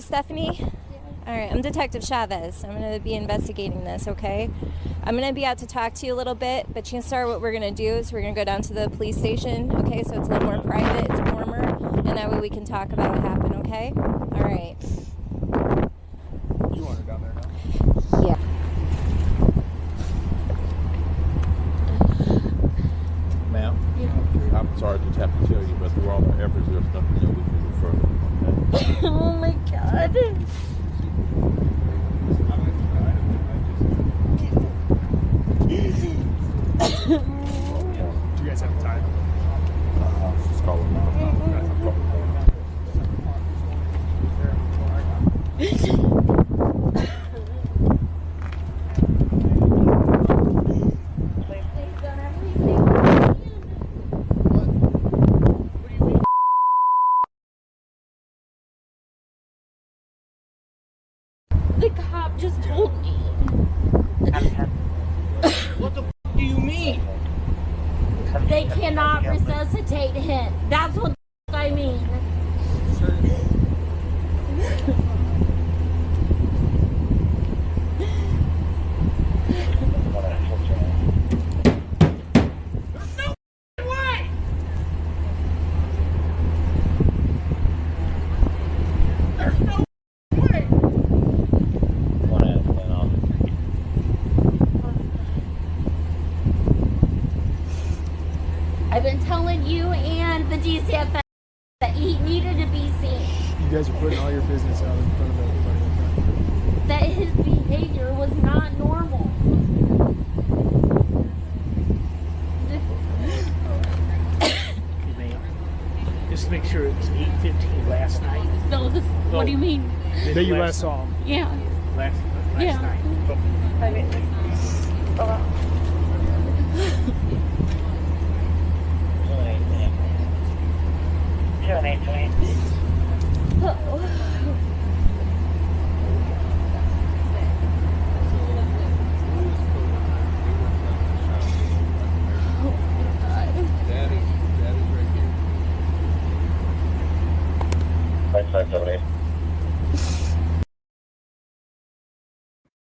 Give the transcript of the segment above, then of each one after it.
Stephanie? All right, I'm Detective Chavez. I'm going to be investigating this, okay? I'm going to be out to talk to you a little bit, but Genxr, what we're going to do is we're going to go down to the police station, okay? So it's a little more private, it's warmer, and that way we can talk about what happened, okay? All right. You want her down there now? Yeah. Ma'am? Yeah. I'm sorry to have to tell you, but through all our efforts, there's nothing that we can do further, okay? Oh my God. Do you guys have time? Just call him now. The cop just told me. What the f*** do you mean? They cannot resuscitate him. That's what I mean. There's no way! There's no way! I've been telling you and the DCFS that he needed to be seen. You guys are putting all your business out in front of everybody. That his behavior was not normal. Just to make sure it was 8:15 last night. No, this, what do you mean? That you last saw him. Yeah. Last Yeah. night.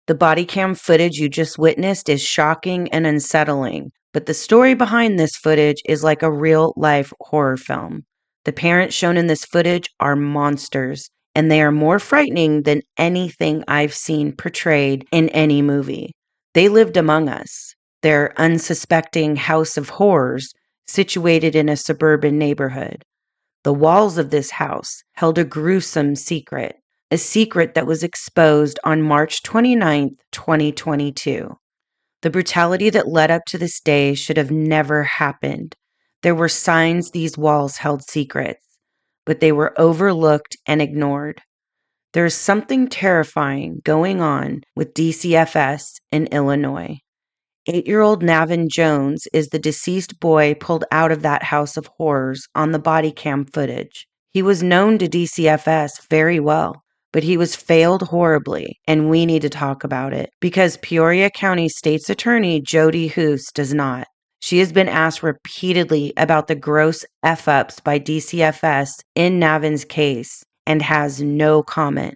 The body cam footage you just witnessed is shocking and unsettling, but the story behind this footage is like a real-life horror film. The parents shown in this footage are monsters, and they are more frightening than anything I've seen portrayed in any movie. They lived among us, their unsuspecting house of horrors situated in a suburban neighborhood. The walls of this house held a gruesome secret. A secret that was exposed on March 29th, 2022. The brutality that led up to this day should have never happened. There were signs these walls held secrets, but they were overlooked and ignored. There is something terrifying going on with DCFS in Illinois. 8-year-old Navin Jones is the deceased boy pulled out of that house of horrors on the body cam footage. He was known to DCFS very well, but he was failed horribly, and we need to talk about it because Peoria County State's Attorney Jody Hoos does not. She has been asked repeatedly about the gross F-ups by DCFS in Navin's case and has no comment.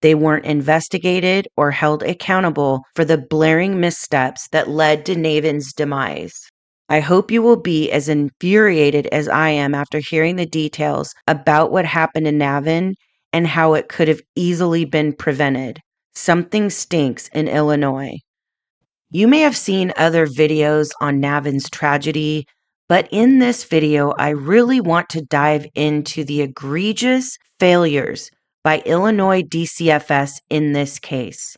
They weren't investigated or held accountable for the blaring missteps that led to Navin's demise. I hope you will be as infuriated as I am after hearing the details about what happened to Navin and how it could have easily been prevented. Something stinks in Illinois. You may have seen other videos on Navin's tragedy, but in this video, I really want to dive into the egregious failures by Illinois DCFS in this case.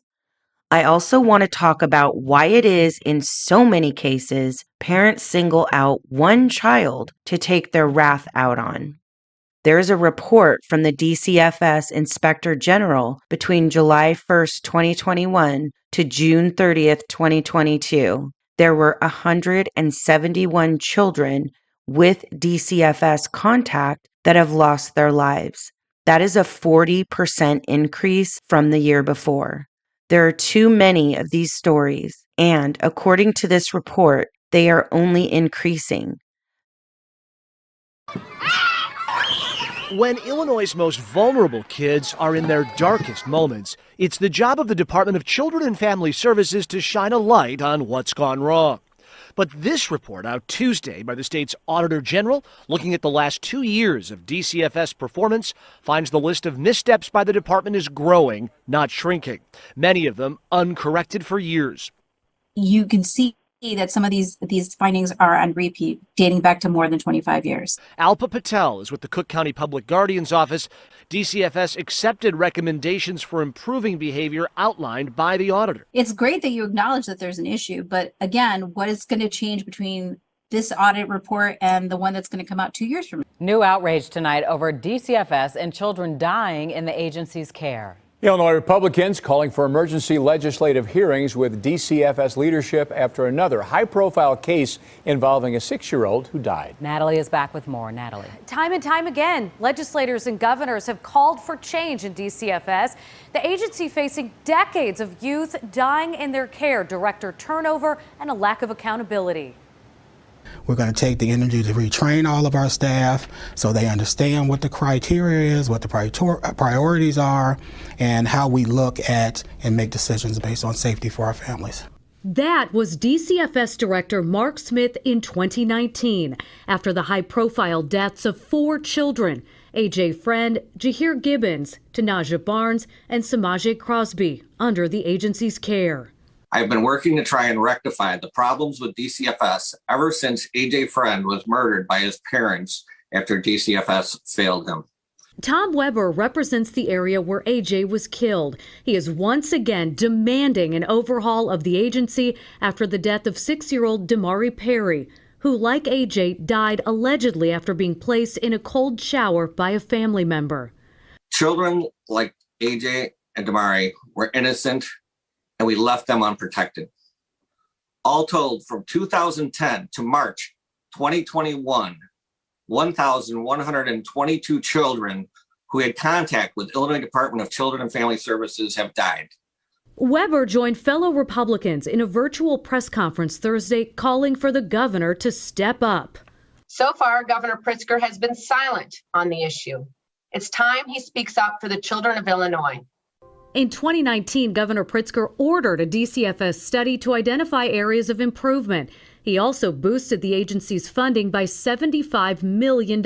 I also want to talk about why it is in so many cases, parents single out one child to take their wrath out on. There is a report from the DCFS Inspector General between July 1st, 2021 to June 30th, 2022. There were 171 children with DCFS contact that have lost their lives. That is a 40% increase from the year before. There are too many of these stories, and according to this report, they are only increasing. When Illinois' most vulnerable kids are in their darkest moments, it's the job of the Department of Children and Family Services to shine a light on what's gone wrong. But this report out Tuesday by the state's Auditor General, looking at the last 2 years of DCFS performance, finds the list of missteps by the department is growing, not shrinking, many of them uncorrected for years. You can see that some of these findings are on repeat, dating back to more than 25 years. Alpa Patel is with the Cook County Public Guardian's Office. DCFS accepted recommendations for improving behavior outlined by the auditor. It's great that you acknowledge that there's an issue, but again, what is going to change between this audit report and the one that's going to come out 2 years from now? New outrage tonight over DCFS and children dying in the agency's care. Illinois Republicans calling for emergency legislative hearings with DCFS leadership after another high-profile case involving a 6-year-old who died. Natalie is back with more. Natalie. Time and time again, legislators and governors have called for change in DCFS, the agency facing decades of youth dying in their care, director turnover, and a lack of accountability. We're going to take the energy to retrain all of our staff so they understand what the criteria is, what the priorities are, and how we look at and make decisions based on safety for our families. That was DCFS Director Mark Smith in 2019 after the high-profile deaths of 4 children, AJ Friend, Jahir Gibbons, Tanaja Barnes, and Samaje Crosby, under the agency's care. I've been working to try and rectify the problems with DCFS ever since AJ Friend was murdered by his parents after DCFS failed him. Tom Weber represents the area where AJ was killed. He is once again demanding an overhaul of the agency after the death of 6-year-old Damari Perry, who, like AJ, died allegedly after being placed in a cold shower by a family member. Children like AJ and Damari were innocent, and we left them unprotected. All told, from 2010 to March 2021, 1,122 children who had contact with Illinois Department of Children and Family Services have died. Weber joined fellow Republicans in a virtual press conference Thursday calling for the governor to step up. So far, Governor Pritzker has been silent on the issue. It's time he speaks up for the children of Illinois. In 2019, Governor Pritzker ordered a DCFS study to identify areas of improvement. He also boosted the agency's funding by $75 million.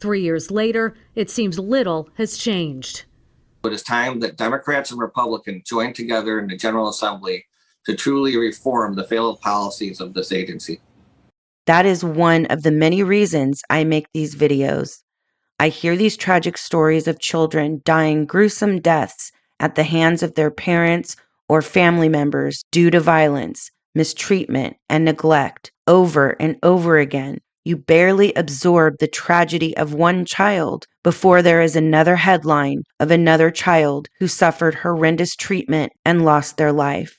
3 years later, it seems little has changed. It is time that Democrats and Republicans join together in the General Assembly to truly reform the failed policies of this agency. That is one of the many reasons I make these videos. I hear these tragic stories of children dying gruesome deaths at the hands of their parents or family members due to violence, mistreatment, and neglect over and over again. You barely absorb the tragedy of one child before there is another headline of another child who suffered horrendous treatment and lost their life.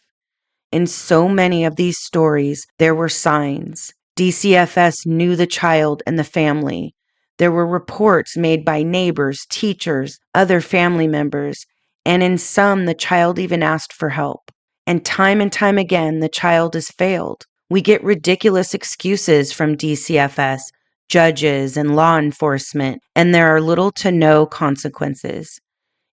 In so many of these stories, there were signs. DCFS knew the child and the family. There were reports made by neighbors, teachers, other family members, and in some, the child even asked for help. And time again, the child has failed. We get ridiculous excuses from DCFS, judges, and law enforcement, and there are little to no consequences.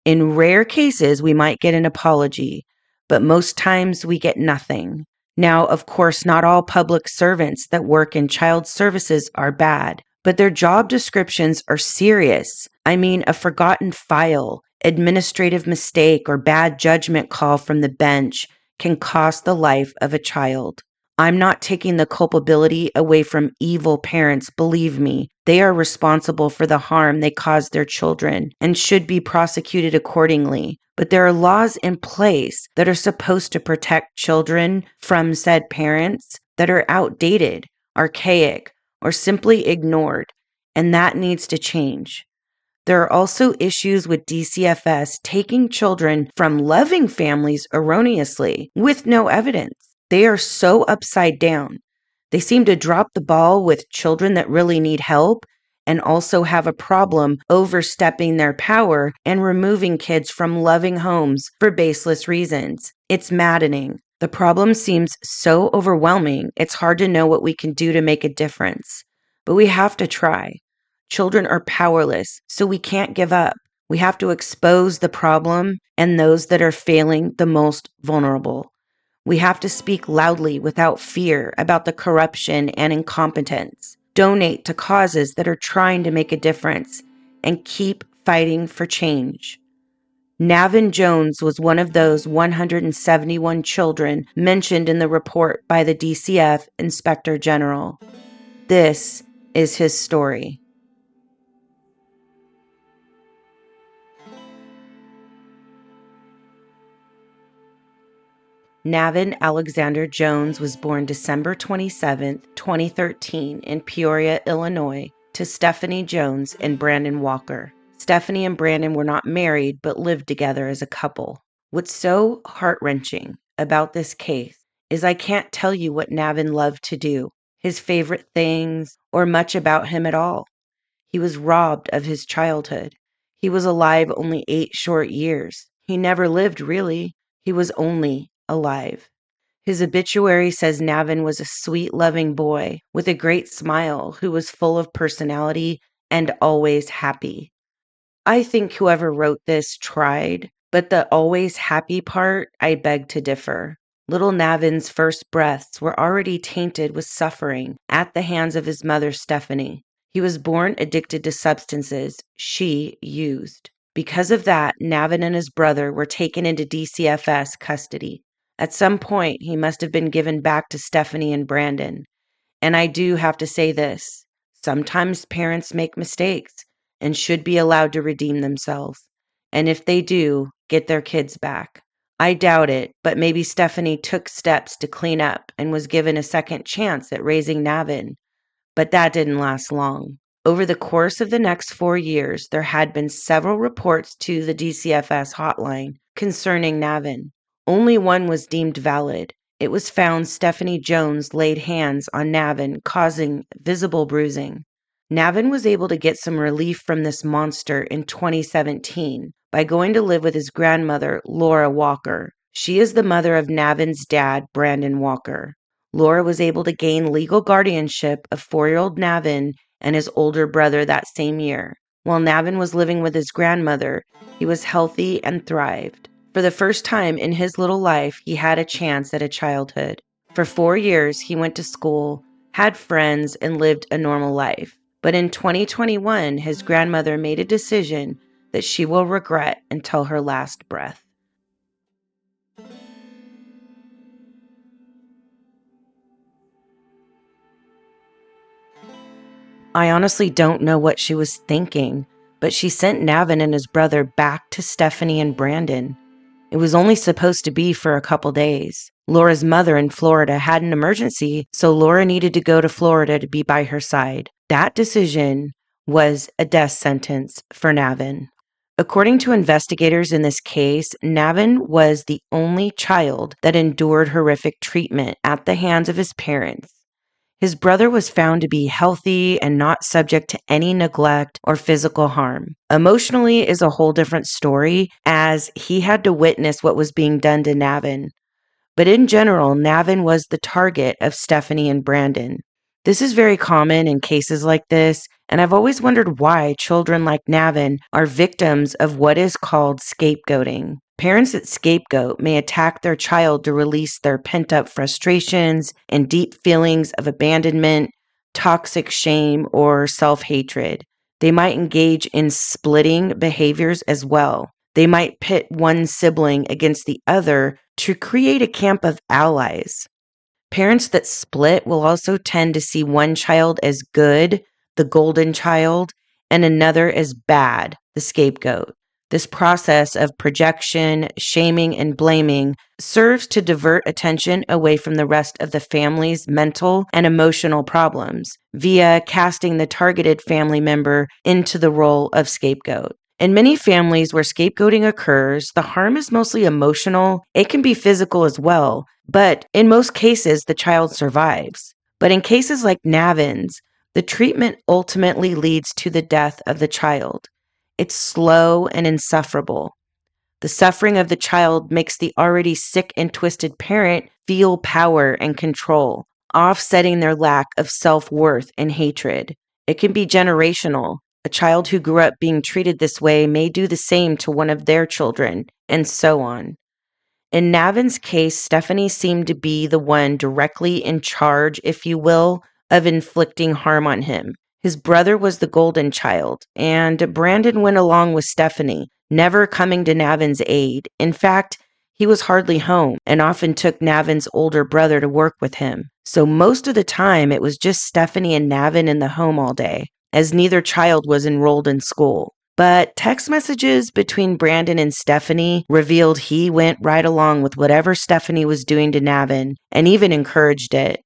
In rare cases, we might get an apology, but most times we get nothing. Now, of course, not all public servants that work in child services are bad, but their job descriptions are serious. I mean, a forgotten file, administrative mistake, or bad judgment call from the bench can cost the life of a child. I'm not taking the culpability away from evil parents, believe me. They are responsible for the harm they caused their children and should be prosecuted accordingly. But there are laws in place that are supposed to protect children from said parents that are outdated, archaic, or simply ignored, and that needs to change. There are also issues with DCFS taking children from loving families erroneously with no evidence. They are so upside down. They seem to drop the ball with children that really need help and also have a problem overstepping their power and removing kids from loving homes for baseless reasons. It's maddening. The problem seems so overwhelming, it's hard to know what we can do to make a difference. But we have to try. Children are powerless, so we can't give up. We have to expose the problem and those that are failing the most vulnerable. We have to speak loudly without fear about the corruption and incompetence. Donate to causes that are trying to make a difference and keep fighting for change. Navin Jones was one of those 171 children mentioned in the report by the DCF Inspector General. This is his story. Navin Alexander Jones was born December 27, 2013 in Peoria, Illinois, to Stephanie Jones and Brandon Walker. Stephanie and Brandon were not married but lived together as a couple. What's so heart-wrenching about this case is I can't tell you what Navin loved to do, his favorite things, or much about him at all. He was robbed of his childhood. He was alive only 8 short years. He never lived, really. He was only alive. His obituary says Navin was a sweet, loving boy with a great smile who was full of personality and always happy. I think whoever wrote this tried, but the always happy part, I beg to differ. Little Navin's first breaths were already tainted with suffering at the hands of his mother, Stephanie. He was born addicted to substances she used. Because of that, Navin and his brother were taken into DCFS custody. At some point, he must have been given back to Stephanie and Brandon. And I do have to say this. Sometimes parents make mistakes and should be allowed to redeem themselves. And if they do, get their kids back. I doubt it, but maybe Stephanie took steps to clean up and was given a second chance at raising Navin. But that didn't last long. Over the course of the next 4 years, there had been several reports to the DCFS hotline concerning Navin. Only one was deemed valid. It was found Stephanie Jones laid hands on Navin, causing visible bruising. Navin was able to get some relief from this monster in 2017 by going to live with his grandmother, Laura Walker. She is the mother of Navin's dad, Brandon Walker. Laura was able to gain legal guardianship of 4-year-old Navin and his older brother that same year. While Navin was living with his grandmother, he was healthy and thrived. For the first time in his little life, he had a chance at a childhood. For 4 years, he went to school, had friends, and lived a normal life. But in 2021, his grandmother made a decision that she will regret until her last breath. I honestly don't know what she was thinking, but she sent Navin and his brother back to Stephanie and Brandon. It was only supposed to be for a couple days. Laura's mother in Florida had an emergency, so Laura needed to go to Florida to be by her side. That decision was a death sentence for Navin. According to investigators in this case, Navin was the only child that endured horrific treatment at the hands of his parents. His brother was found to be healthy and not subject to any neglect or physical harm. Emotionally is a whole different story, as he had to witness what was being done to Navin. But in general, Navin was the target of Stephanie and Brandon. This is very common in cases like this, and I've always wondered why children like Navin are victims of what is called scapegoating. Parents that scapegoat may attack their child to release their pent-up frustrations and deep feelings of abandonment, toxic shame, or self-hatred. They might engage in splitting behaviors as well. They might pit one sibling against the other to create a camp of allies. Parents that split will also tend to see one child as good, the golden child, and another as bad, the scapegoat. This process of projection, shaming, and blaming serves to divert attention away from the rest of the family's mental and emotional problems via casting the targeted family member into the role of scapegoat. In many families where scapegoating occurs, the harm is mostly emotional. It can be physical as well, but in most cases, the child survives. But in cases like Navin's, the treatment ultimately leads to the death of the child. It's slow and insufferable. The suffering of the child makes the already sick and twisted parent feel power and control, offsetting their lack of self-worth and hatred. It can be generational. A child who grew up being treated this way may do the same to one of their children, and so on. In Navin's case, Stephanie seemed to be the one directly in charge, if you will, of inflicting harm on him. His brother was the golden child, and Brandon went along with Stephanie, never coming to Navin's aid. In fact, he was hardly home and often took Navin's older brother to work with him. So most of the time, it was just Stephanie and Navin in the home all day, as neither child was enrolled in school. But text messages between Brandon and Stephanie revealed he went right along with whatever Stephanie was doing to Navin and even encouraged it.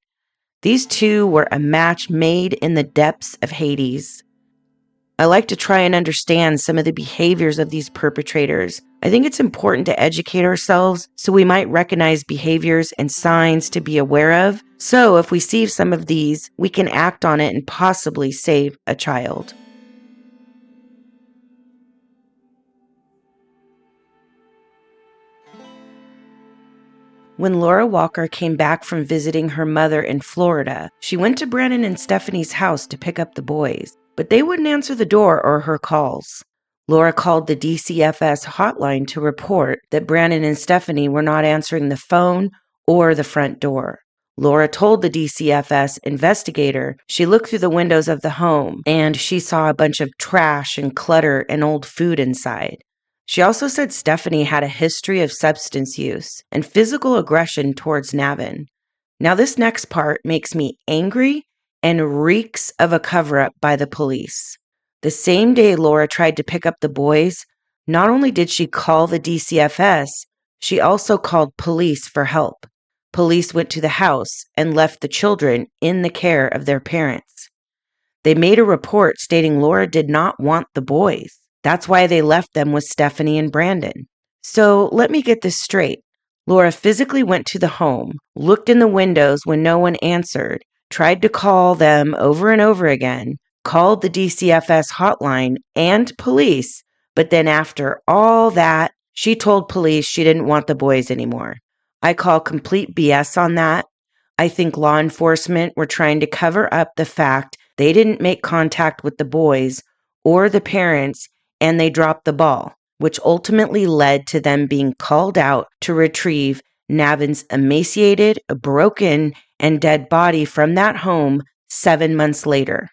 These two were a match made in the depths of Hades. I like to try and understand some of the behaviors of these perpetrators. I think it's important to educate ourselves so we might recognize behaviors and signs to be aware of. So if we see some of these, we can act on it and possibly save a child. When Laura Walker came back from visiting her mother in Florida, she went to Brandon and Stephanie's house to pick up the boys, but they wouldn't answer the door or her calls. Laura called the DCFS hotline to report that Brandon and Stephanie were not answering the phone or the front door. Laura told the DCFS investigator she looked through the windows of the home and she saw a bunch of trash and clutter and old food inside. She also said Stephanie had a history of substance use and physical aggression towards Navin. Now, this next part makes me angry and reeks of a cover-up by the police. The same day Laura tried to pick up the boys, not only did she call the DCFS, she also called police for help. Police went to the house and left the children in the care of their parents. They made a report stating Laura did not want the boys. That's why they left them with Stephanie and Brandon. So let me get this straight. Laura physically went to the home, looked in the windows when no one answered, tried to call them over and over again, called the DCFS hotline and police, but then after all that, she told police she didn't want the boys anymore. I call complete BS on that. I think law enforcement were trying to cover up the fact they didn't make contact with the boys or the parents, and they dropped the ball, which ultimately led to them being called out to retrieve Navin's emaciated, broken, and dead body from that home 7 months later.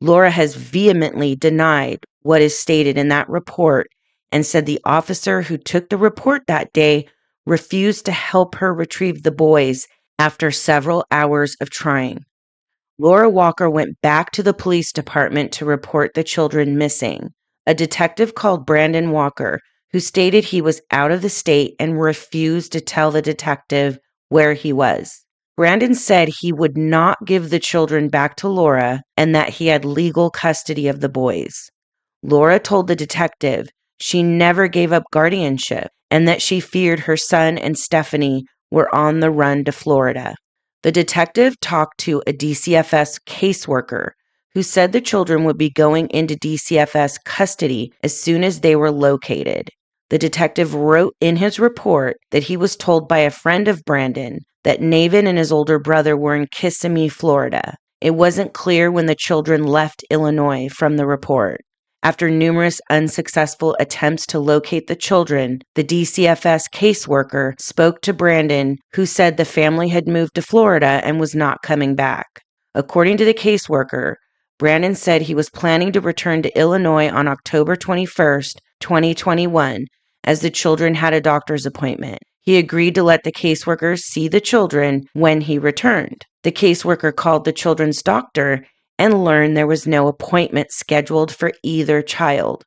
Laura has vehemently denied what is stated in that report and said the officer who took the report that day refused to help her retrieve the boys after several hours of trying. Laura Walker went back to the police department to report the children missing. A detective called Brandon Walker, who stated he was out of the state and refused to tell the detective where he was. Brandon said he would not give the children back to Laura and that he had legal custody of the boys. Laura told the detective she never gave up guardianship and that she feared her son and Stephanie were on the run to Florida. The detective talked to a DCFS caseworker who said the children would be going into DCFS custody as soon as they were located. The detective wrote in his report that he was told by a friend of Brandon that Navin and his older brother were in Kissimmee, Florida. It wasn't clear when the children left Illinois from the report. After numerous unsuccessful attempts to locate the children, the DCFS caseworker spoke to Brandon, who said the family had moved to Florida and was not coming back. According to the caseworker, Brandon said he was planning to return to Illinois on October 21st, 2021, as the children had a doctor's appointment. He agreed to let the caseworker see the children when he returned. The caseworker called the children's doctor and learned there was no appointment scheduled for either child.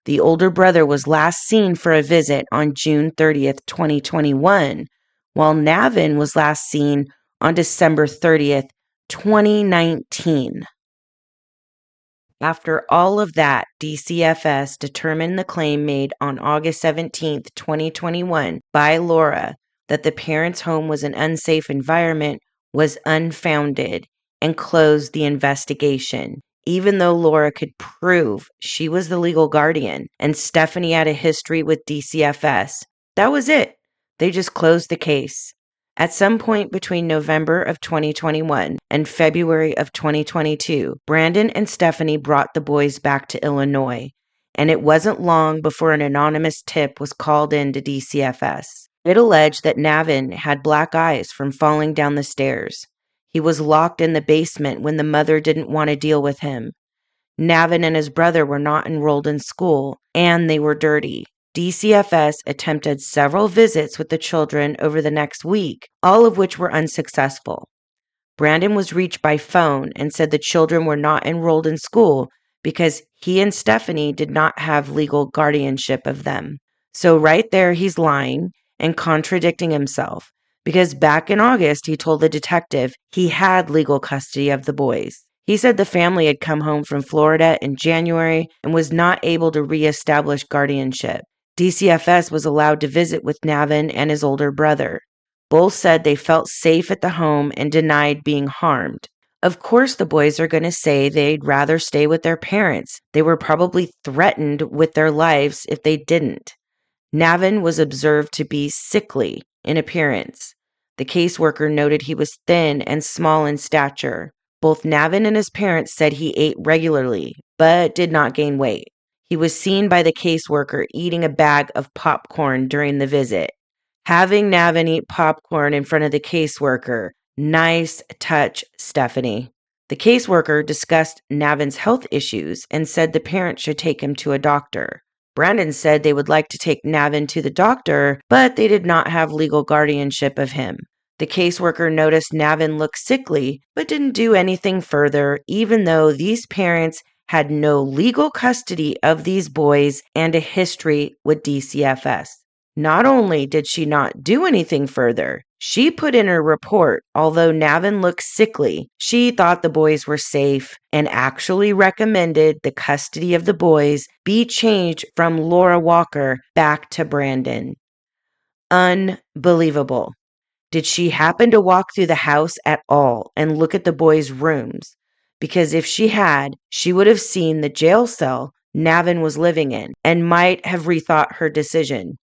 The older brother was last seen for a visit on June 30th, 2021, while Navin was last seen on December 30th, 2019. After all of that, DCFS determined the claim made on August 17th, 2021 by Laura that the parents' home was an unsafe environment was unfounded and closed the investigation, even though Laura could prove she was the legal guardian and Stephanie had a history with DCFS. That was it. They just closed the case. At some point between November of 2021 and February of 2022, Brandon and Stephanie brought the boys back to Illinois, and it wasn't long before an anonymous tip was called in to DCFS. It alleged that Navin had black eyes from falling down the stairs. He was locked in the basement when the mother didn't want to deal with him. Navin and his brother were not enrolled in school, and they were dirty. DCFS attempted several visits with the children over the next week, all of which were unsuccessful. Brandon was reached by phone and said the children were not enrolled in school because he and Stephanie did not have legal guardianship of them. So right there, he's lying and contradicting himself, because back in August, he told the detective he had legal custody of the boys. He said the family had come home from Florida in January and was not able to reestablish guardianship. DCFS was allowed to visit with Navin and his older brother. Both said they felt safe at the home and denied being harmed. Of course, the boys are going to say they'd rather stay with their parents. They were probably threatened with their lives if they didn't. Navin was observed to be sickly in appearance. The caseworker noted he was thin and small in stature. Both Navin and his parents said he ate regularly, but did not gain weight. He was seen by the caseworker eating a bag of popcorn during the visit. Having Navin eat popcorn in front of the caseworker, nice touch, Stephanie. The caseworker discussed Navin's health issues and said the parents should take him to a doctor. Brandon said they would like to take Navin to the doctor, but they did not have legal guardianship of him. The caseworker noticed Navin looked sickly, but didn't do anything further, even though these parents had no legal custody of these boys and a history with DCFS. Not only did she not do anything further, she put in her report, although Navin looked sickly, she thought the boys were safe and actually recommended the custody of the boys be changed from Laura Walker back to Brandon. Unbelievable. Did she happen to walk through the house at all and look at the boys' rooms? Because if she had, she would have seen the jail cell Navin was living in and might have rethought her decision.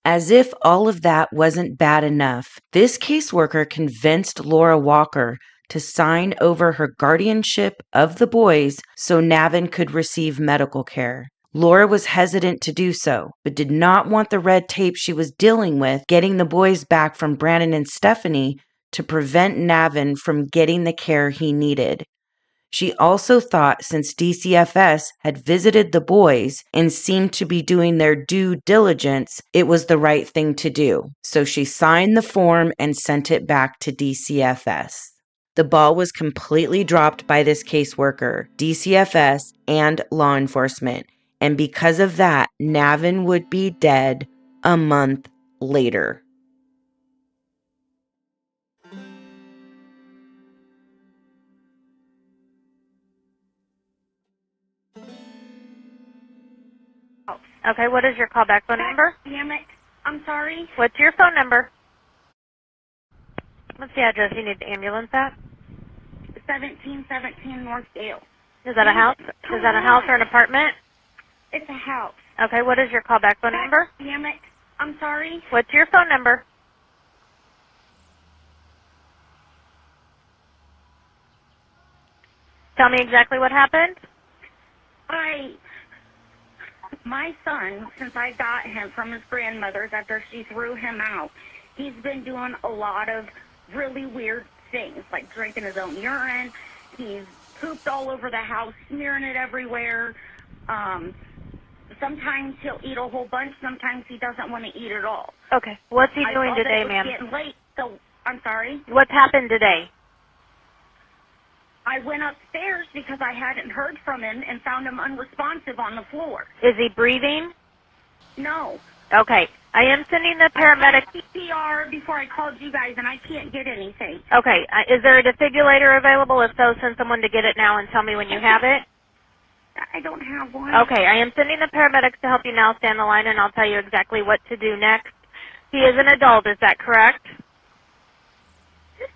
As if all of that wasn't bad enough, this caseworker convinced Laura Walker to sign over her guardianship of the boys so Navin could receive medical care. Laura was hesitant to do so, but did not want the red tape she was dealing with getting the boys back from Brandon and Stephanie to prevent Navin from getting the care he needed. She also thought since DCFS had visited the boys and seemed to be doing their due diligence, it was the right thing to do. So she signed the form and sent it back to DCFS. The ball was completely dropped by this caseworker, DCFS, and law enforcement. And because of that, Navin would be dead a month later. Okay, what is your callback phone number? Damn it. I'm sorry. What's your phone number? What's the address you need the ambulance at? 1717 Northdale. Is that a house? Is that a house or an apartment? It's a house. Okay, what is your callback phone number? Damn it. I'm sorry. What's your phone number? Tell me exactly what happened. My son, since I got him from his grandmother's after she threw him out, he's been doing a lot of really weird things, like drinking his own urine. He's pooped all over the house, smearing it everywhere. Sometimes he'll eat a whole bunch. Sometimes he doesn't want to eat at all. Okay. What's he doing today, ma'am? It's getting late, so I'm sorry. What's happened today? I went upstairs because I hadn't heard from him and found him unresponsive on the floor. Is he breathing? No. Okay. I am sending the paramedic. I CPR before I called you guys, and I can't get anything. Okay. Is there a defibrillator available? If so, send someone to get it now and tell me when you have it. I don't have one. Okay. I am sending the paramedics to help you now. Stand the line, and I'll tell you exactly what to do next. He is an adult. Is that correct?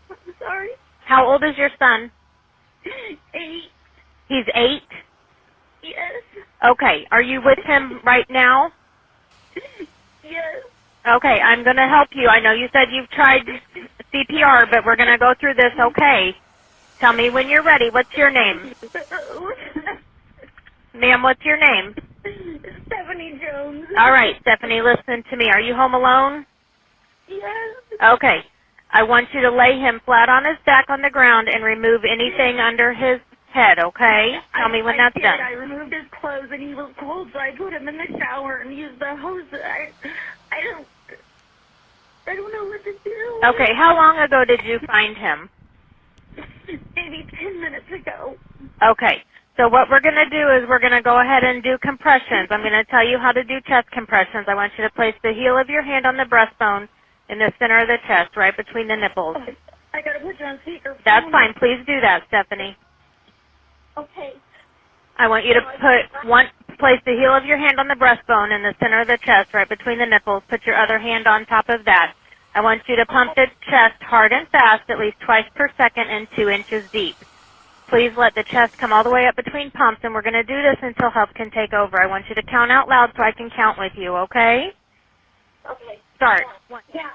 I'm sorry. How old is your son? 8. He's 8? Yes. Okay. Are you with him right now? Yes. Okay. I'm going to help you. I know you said you've tried CPR, but we're going to go through this, okay? Tell me when you're ready. What's your name? Ma'am, what's your name? Stephanie Jones. All right, Stephanie, listen to me. Are you home alone? Yes. Okay. I want you to lay him flat on his back on the ground and remove anything under his head, okay? Tell me when that's done. I removed his clothes and he was cold, so I put him in the shower and used the hose. I don't know what to do. Okay, how long ago did you find him? Maybe 10 minutes ago. Okay. So what we're going to do is we're going to go ahead and do compressions. I'm going to tell you how to do chest compressions. I want you to place the heel of your hand on the breastbone in the center of the chest, right between the nipples. I got to put you on speaker. That's fine. Please do that, Stephanie. Okay. I want you to place the heel of your hand on the breastbone in the center of the chest, right between the nipples. Put your other hand on top of that. I want you to pump the chest hard and fast, at least twice per second and 2 inches deep. Please let the chest come all the way up between pumps, and we're going to do this until help can take over. I want you to count out loud so I can count with you, okay? Okay. Start. Yeah,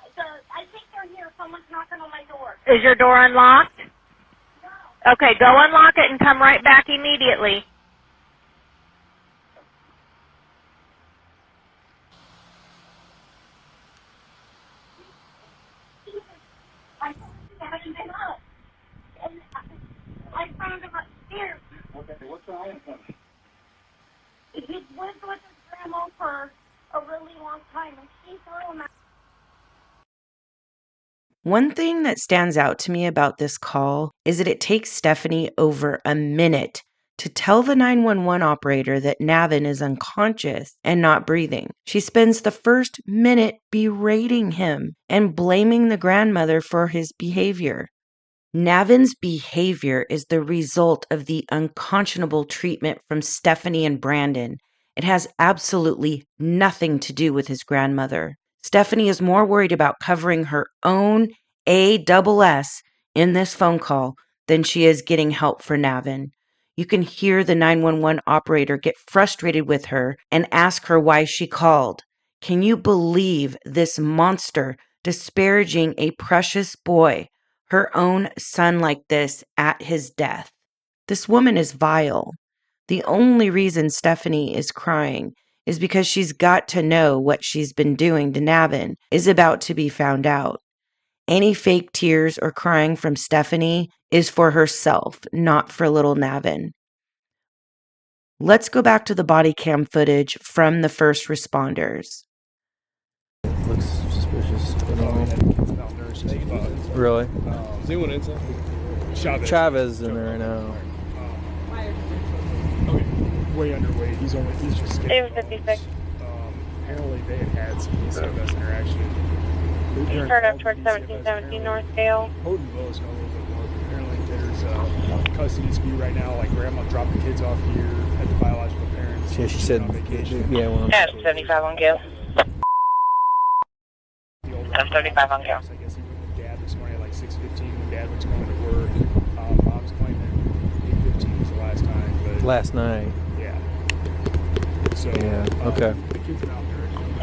I think they're here. Someone's knocking on my door. Is your door unlocked? No. Okay, go unlock it and come right back immediately. I haven't been up. And I found him upstairs. Okay, what's the home from? He's lived with his grandma for a really long time, and she threw him out. One thing that stands out to me about this call is that it takes Stephanie over a minute to tell the 911 operator that Navin is unconscious and not breathing. She spends the first minute berating him and blaming the grandmother for his behavior. Navin's behavior is the result of the unconscionable treatment from Stephanie and Brandon. It has absolutely nothing to do with his grandmother. Stephanie is more worried about covering her own ASS in this phone call than she is getting help for Navin. You can hear the 911 operator get frustrated with her and ask her why she called. Can you believe this monster disparaging a precious boy, her own son, like this at his death? This woman is vile. The only reason Stephanie is crying is because she's got to know what she's been doing to Navin is about to be found out. Any fake tears or crying from Stephanie is for herself, not for little Navin. Let's go back to the body cam footage from the first responders. Looks suspicious. Really? Is anyone inside? Chavez in there right now. Okay. Way underweight. He's just scared. It was 56. Apparently they had some DCFS interaction. Turn up towards 1717 North Dale. Houghton Willis know a little bit more, but apparently there's a custody dispute right now. Like grandma dropped the kids off here at the biological parents. Yeah, she said, yeah, well. Adam 75 on Gale. Adam 75 on Gale. I guess he went with dad this morning at like 6:15 when dad was going to work. Mom's claiming 8:15 was the last time. But Last night. yeah. So Yeah, okay. The kids are out there. I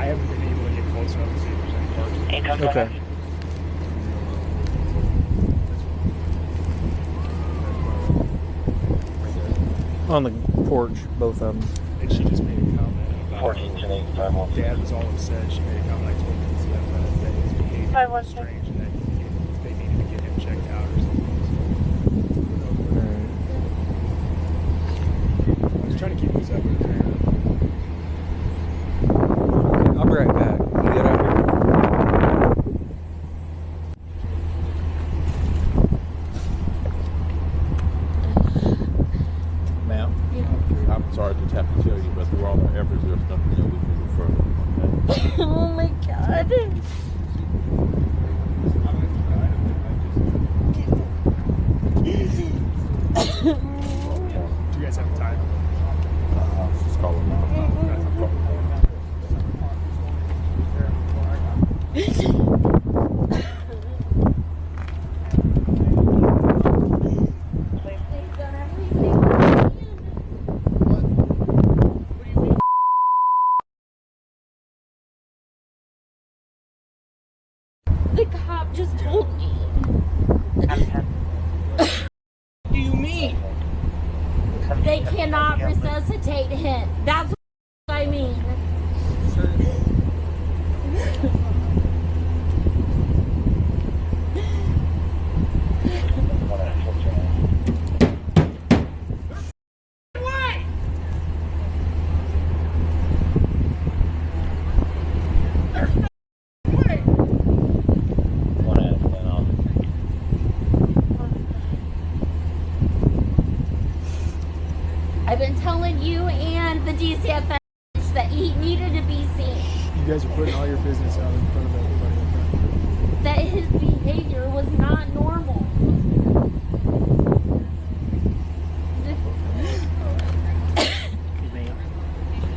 haven't been able to get close enough to see if there's any parts. Okay. On the porch, both of them. And she just made a comment about dad was all upset. She made a comment. I told him that his behavior was strange and that they needed to get him checked out or something. I was trying to keep this up with the parent. I'll be right back. You get out here. Ma'am, I'm sorry to have to tell you, but through all our efforts, there's nothing that we can do further. Okay? Oh my God. Do you guys have time? Just call him. The The cop just told me. What do you mean? They cannot resuscitate him. That's what I mean. I've been telling you and the DCFS that he needed to be seen. You guys are putting all your business out in front of everybody. Okay? That his behavior was not normal.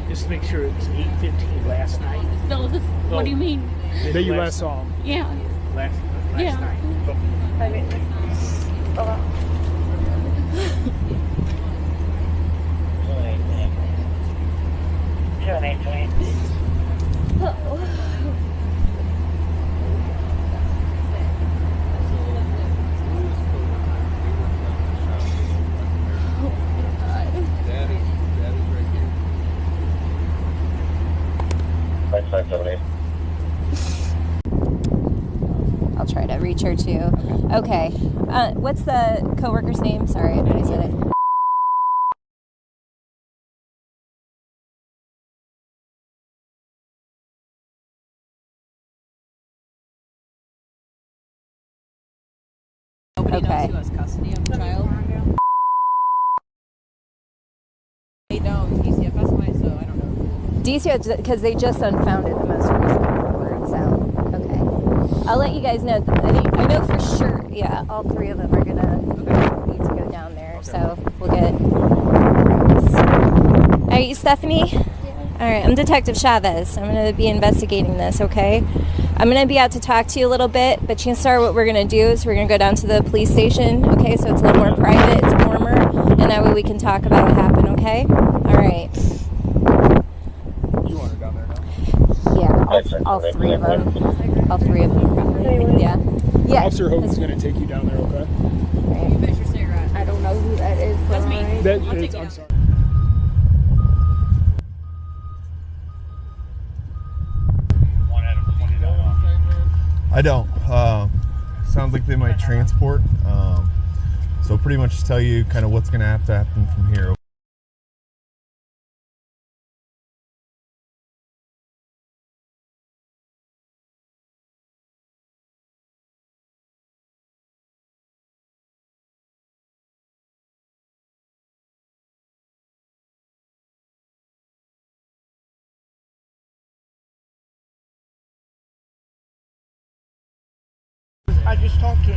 Just to make sure it was 8:15 last night. No, what do you mean? That you last saw him? Yeah. Last Yeah. night. I'll try to reach her too. Okay. What's the coworker's name? Sorry, I already said it. Nobody Okay. knows who has custody of the child. They don't. DCFS might, so I don't know. DCFS, because they just unfounded the most recent report, so, okay. I'll let you guys know. I know for sure, yeah, all three of them are gonna need to go down there, so we'll get... Are you Stephanie? All right, I'm Detective Chavez. I'm going to be investigating this, okay? I'm going to be out to talk to you a little bit, but Genxr, what we're going to do is we're going to go down to the police station, okay? So it's a little more private, it's warmer, and that way we can talk about what happened, okay? All right. You want her down there now? Yeah, all three of them. All three of them, probably. Yeah. Yeah. Officer Hogan's going to take you down there, okay? I don't know who that is. That's me. I'm sorry. I don't. Sounds like they might transport. So pretty much just tell you kind of what's going to have to happen from here. I just talked to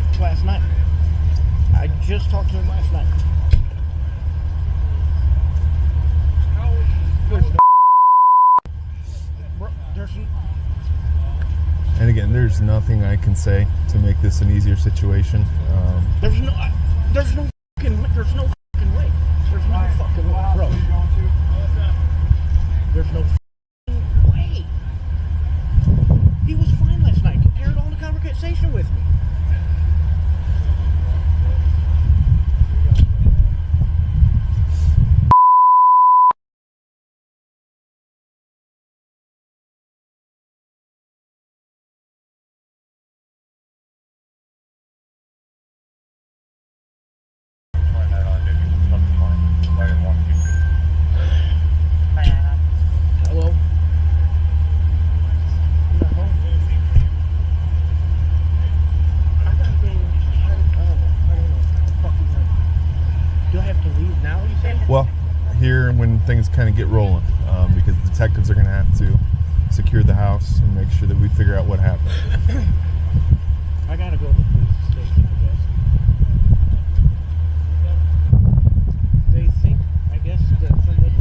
him last night. And again, there's nothing I can say to make this an easier situation. There's no fucking way. There's no fucking way, bro. There's no fucking way. He was fine last night. He carried on the conversation with me. Hello? I'm not home. I gotta go. I don't know. Fucking know. Do I have to leave now, you said? Well, here when things kind of get rolling, because the detectives are going to have to secure the house and make sure that we figure out what happened. I gotta go to the police station, I guess. They think, I guess, that from what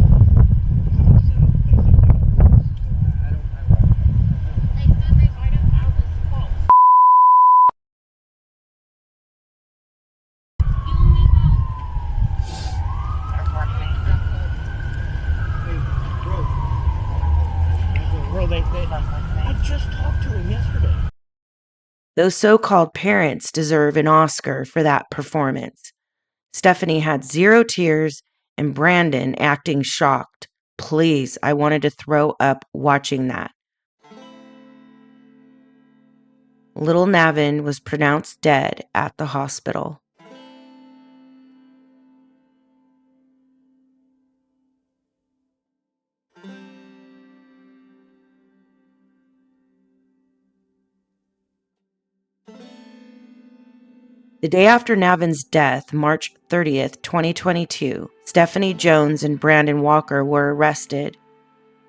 the cops said, they think they got this. I don't know. They said they might have found his fault. Bro, I just talked to him yesterday. Those so-called parents deserve an Oscar for that performance. Stephanie had 0 tears and Brandon acting shocked. Please, I wanted to throw up watching that. Little Navin was pronounced dead at the hospital. The day after Navin's death, March 30th, 2022, Stephanie Jones and Brandon Walker were arrested.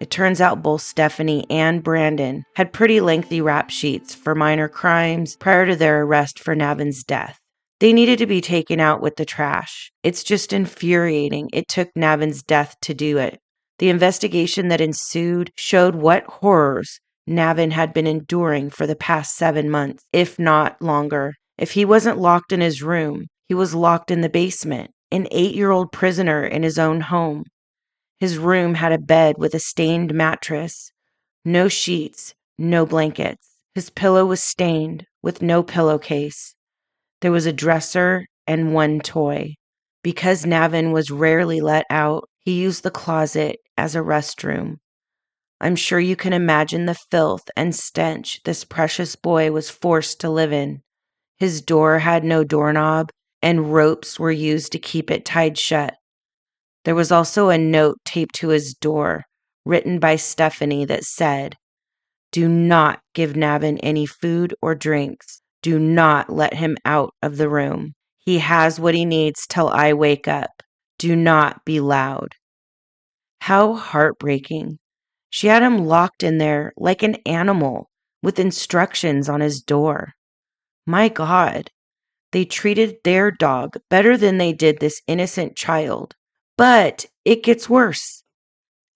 It turns out both Stephanie and Brandon had pretty lengthy rap sheets for minor crimes prior to their arrest for Navin's death. They needed to be taken out with the trash. It's just infuriating it took Navin's death to do it. The investigation that ensued showed what horrors Navin had been enduring for the past 7 months, if not longer. If he wasn't locked in his room, he was locked in the basement, an 8-year-old prisoner in his own home. His room had a bed with a stained mattress, no sheets, no blankets. His pillow was stained with no pillowcase. There was a dresser and 1 toy. Because Navin was rarely let out, he used the closet as a restroom. I'm sure you can imagine the filth and stench this precious boy was forced to live in. His door had no doorknob, and ropes were used to keep it tied shut. There was also a note taped to his door, written by Stephanie, that said, "Do not give Navin any food or drinks. Do not let him out of the room. He has what he needs till I wake up. Do not be loud." How heartbreaking. She had him locked in there like an animal with instructions on his door. My God, they treated their dog better than they did this innocent child. But it gets worse.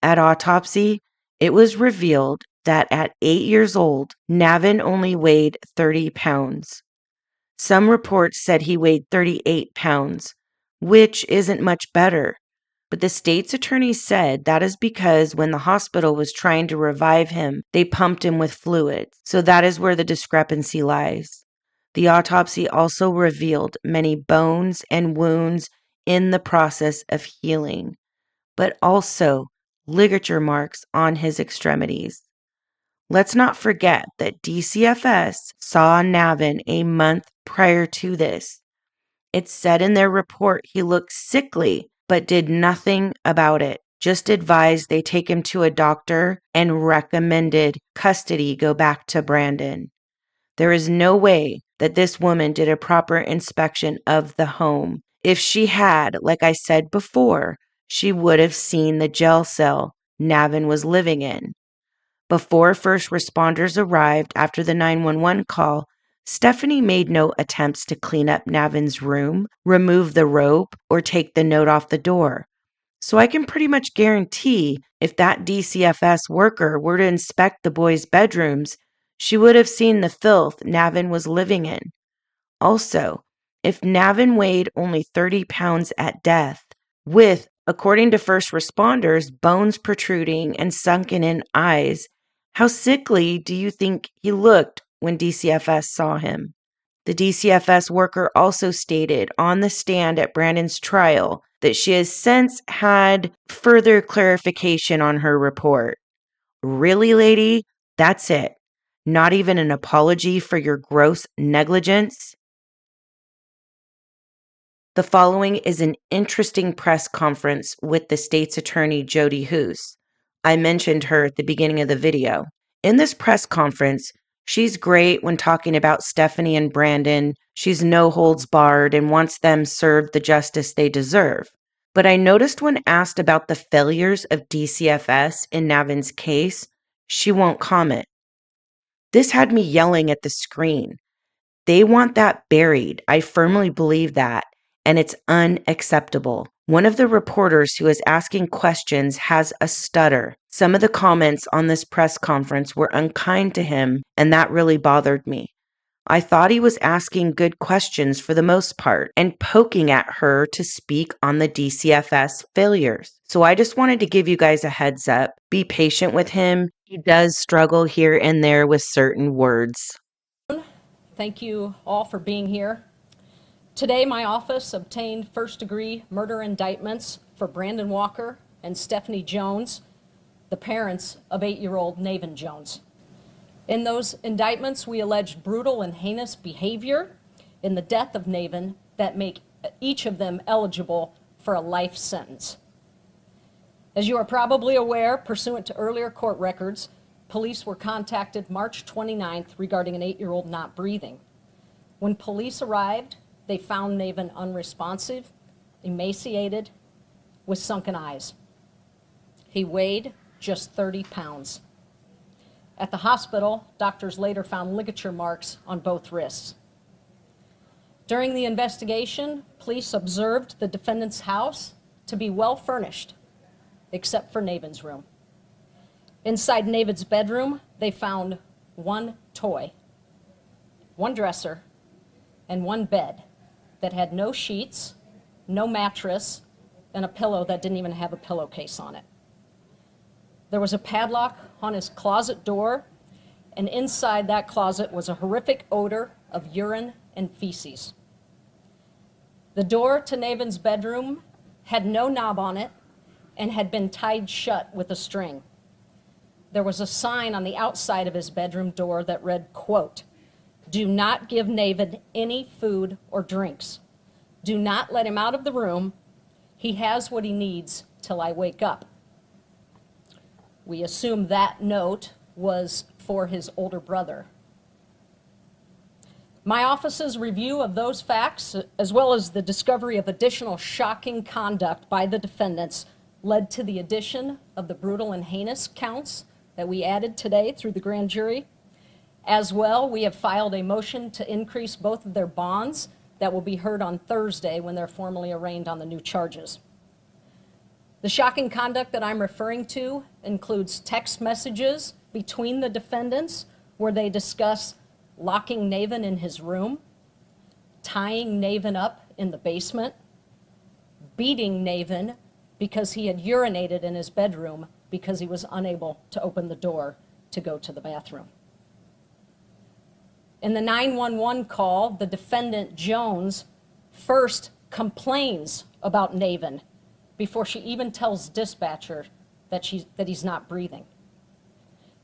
At autopsy, it was revealed that at 8 years old, Navin only weighed 30 pounds. Some reports said he weighed 38 pounds, which isn't much better. But the state's attorney said that is because when the hospital was trying to revive him, they pumped him with fluids. So that is where the discrepancy lies. The autopsy also revealed many bones and wounds in the process of healing, but also ligature marks on his extremities. Let's not forget that DCFS saw Navin a month prior to this. It said in their report he looked sickly, but did nothing about it. Just advised they take him to a doctor and recommended custody go back to Brandon. There is no way that this woman did a proper inspection of the home. If she had, like I said before, she would have seen the jail cell Navin was living in. Before first responders arrived after the 911 call, Stephanie made no attempts to clean up Navin's room, remove the rope, or take the note off the door. So I can pretty much guarantee if that DCFS worker were to inspect the boys' bedrooms, she would have seen the filth Navin was living in. Also, if Navin weighed only 30 pounds at death, with, according to first responders, bones protruding and sunken in eyes, how sickly do you think he looked when DCFS saw him? The DCFS worker also stated on the stand at Brandon's trial that she has since had further clarification on her report. Really, lady? That's it? Not even an apology for your gross negligence? The following is an interesting press conference with the state's attorney, Jody Hoos. I mentioned her at the beginning of the video. In this press conference, she's great when talking about Stephanie and Brandon. She's no holds barred and wants them served the justice they deserve. But I noticed when asked about the failures of DCFS in Navin's case, she won't comment. This had me yelling at the screen. They want that buried. I firmly believe that. And it's unacceptable. One of the reporters who is asking questions has a stutter. Some of the comments on this press conference were unkind to him, and that really bothered me. I thought he was asking good questions for the most part and poking at her to speak on the DCFS failures. So I just wanted to give you guys a heads up. Be patient with him. He does struggle here and there with certain words. Thank you all for being here. Today, my office obtained first-degree murder indictments for Brandon Walker and Stephanie Jones, the parents of 8-year-old Navin Jones. In those indictments, we alleged brutal and heinous behavior in the death of Navin that make each of them eligible for a life sentence. As you are probably aware, pursuant to earlier court records, police were contacted March 29th regarding an 8-year-old not breathing. When police arrived, they found Navin unresponsive, emaciated, with sunken eyes. He weighed just 30 pounds. At the hospital, doctors later found ligature marks on both wrists. During the investigation, police observed the defendant's house to be well furnished, except for Navin's room. Inside Navin's bedroom, they found one toy, one dresser, and one bed that had no sheets, no mattress, and a pillow that didn't even have a pillowcase on it. There was a padlock on his closet door, and inside that closet was a horrific odor of urine and feces. The door to Navin's bedroom had no knob on it and had been tied shut with a string. There was a sign on the outside of his bedroom door that read, quote, "Do not give Navin any food or drinks. Do not let him out of the room. He has what he needs till I wake up." We assume that note was for his older brother. My office's review of those facts, as well as the discovery of additional shocking conduct by the defendants, led to the addition of the brutal and heinous counts that we added today through the grand jury. As well, we have filed a motion to increase both of their bonds that will be heard on Thursday when they're formally arraigned on the new charges. The shocking conduct that I'm referring to includes text messages between the defendants where they discuss locking Navin in his room, tying Navin up in the basement, beating Navin because he had urinated in his bedroom because he was unable to open the door to go to the bathroom. In the 911 call, the defendant, Jones, first complains about Navin before she even tells dispatcher that he's not breathing.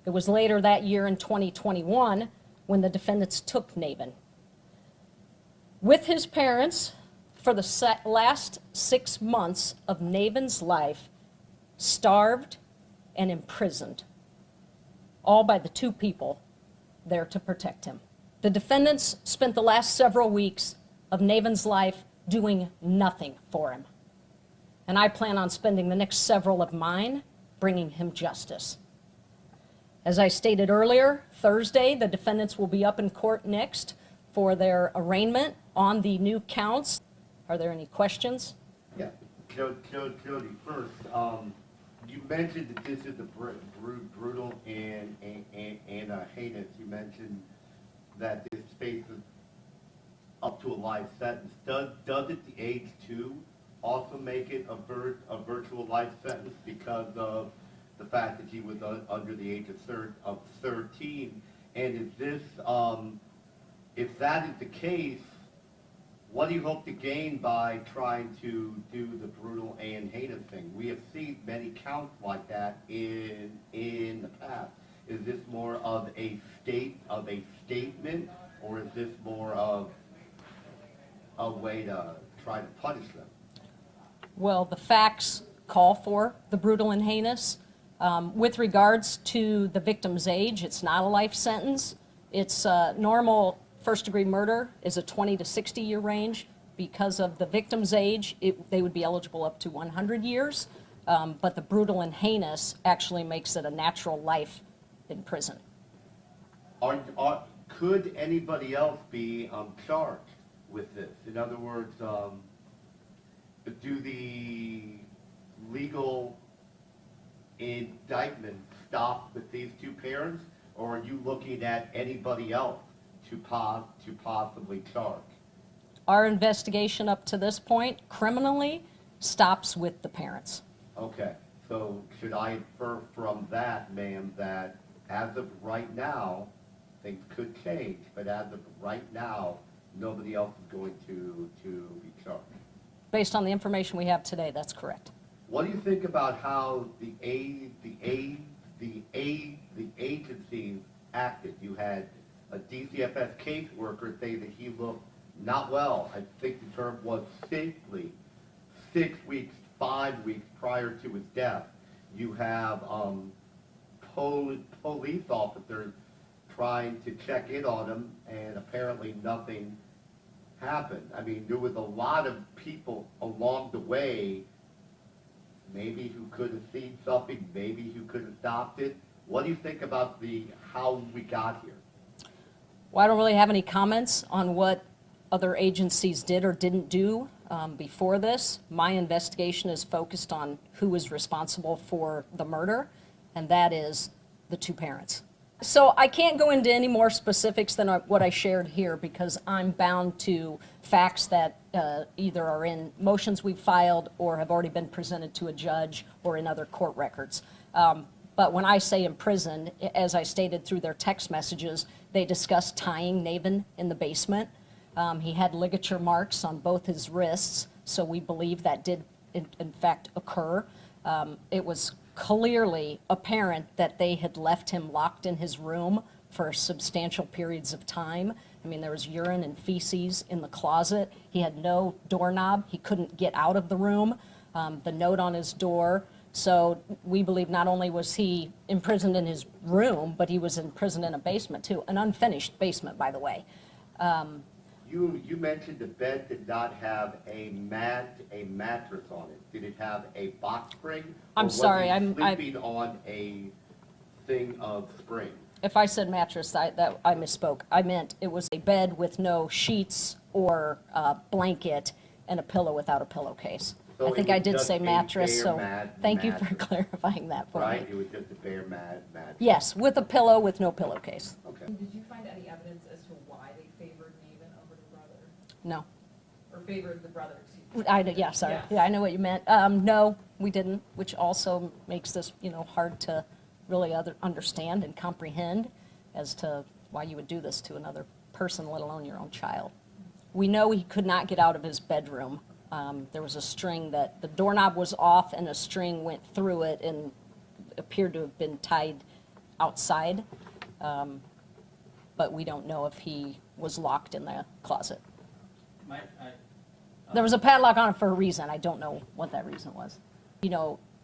It was later that year in 2021 when the defendants took Navin. With his parents, for the last 6 months of Navin's life, starved and imprisoned, all by the two people there to protect him. The defendants spent the last several weeks of Navin's life doing nothing for him. And I plan on spending the next several of mine bringing him justice. As I stated earlier, Thursday, the defendants will be up in court next for their arraignment on the new counts. Are there any questions? Yeah, Jody, first, you mentioned that this is brutal and heinous. You mentioned that this faces up to a life sentence. Does it, the age 2, also make it a virtual life sentence because of the fact that he was under the age of 13? And is this, if that is the case, what do you hope to gain by trying to do the brutal and heinous thing? We have seen many counts like that in the past. Is this more of a statement, or is this more of a way to try to punish them? Well, the facts call for the brutal and heinous. With regards to the victim's age, it's not a life sentence. It's normal first-degree murder is a 20 to 60-year range. Because of the victim's age, they would be eligible up to 100 years. But the brutal and heinous actually makes it a natural life in prison. Could anybody else be charged with this? In other words, do the legal indictment stop with these two parents, or are you looking at anybody else to possibly charge? Our investigation up to this point, criminally, stops with the parents. Okay, so should I infer from that, ma'am, that as of right now, things could change, but as of right now, nobody else is going to be charged. Based on the information we have today, that's correct. What do you think about how the agencies acted? You had a DCFS caseworker say that he looked not well. I think the term was sickly. 6 weeks, 5 weeks prior to his death. You have police officers trying to check in on him, and apparently nothing happened. I mean, there was a lot of people along the way, maybe who could have seen something, maybe who could have stopped it. What do you think about how we got here? Well, I don't really have any comments on what other agencies did or didn't do before this. My investigation is focused on who was responsible for the murder, and that is the two parents. So I can't go into any more specifics than what I shared here because I'm bound to facts that either are in motions we've filed or have already been presented to a judge or in other court records. But when I say imprisoned, as I stated through their text messages, they discussed tying Navin in the basement. He had ligature marks on both his wrists, so we believe that did in fact occur. It was clearly apparent that they had left him locked in his room for substantial periods of time. I mean, there was urine and feces in the closet. He had no doorknob. He couldn't get out of the room. The note on his door. So we believe not only was he imprisoned in his room, but he was imprisoned in a basement too, an unfinished basement, by the way. You mentioned the bed did not have a mattress on it. Did it have a box spring? I'm sorry, I'm sleeping on a thing of spring. If I said mattress, I misspoke. I meant it was a bed with no sheets or blanket and a pillow without a pillowcase. So I think I did say mattress, so thank you mattress. for clarifying that for Right? me. It was just a bare mattress. Yes, with a pillow with no pillowcase. Okay. Did you find any evidence as to why they favored Navin over the brother? No. Or favored the brother, excuse me. Yeah, sorry. Yeah. Yeah, I know what you meant. No, we didn't, which also makes this, hard to really understand and comprehend as to why you would do this to another person, let alone your own child. We know he could not get out of his bedroom. There was a string that the doorknob was off and a string went through it and appeared to have been tied outside. But we don't know if he was locked in the closet. There was a padlock on it for a reason. I don't know what that reason was.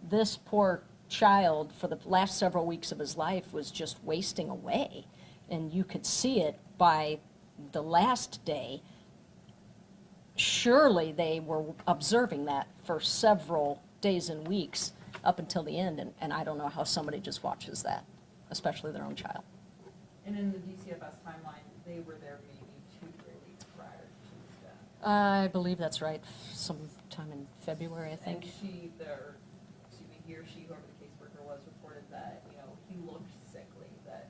This poor child for the last several weeks of his life was just wasting away. And you could see it by the last day. Surely they were observing that for several days and weeks up until the end. And I don't know how somebody just watches that, especially their own child. And in the DCFS timeline, they were there maybe 2 or 3 weeks prior to his death. I believe that's right. Sometime in February, I think. And he or she, whoever the caseworker was, reported that, he looked sickly, that,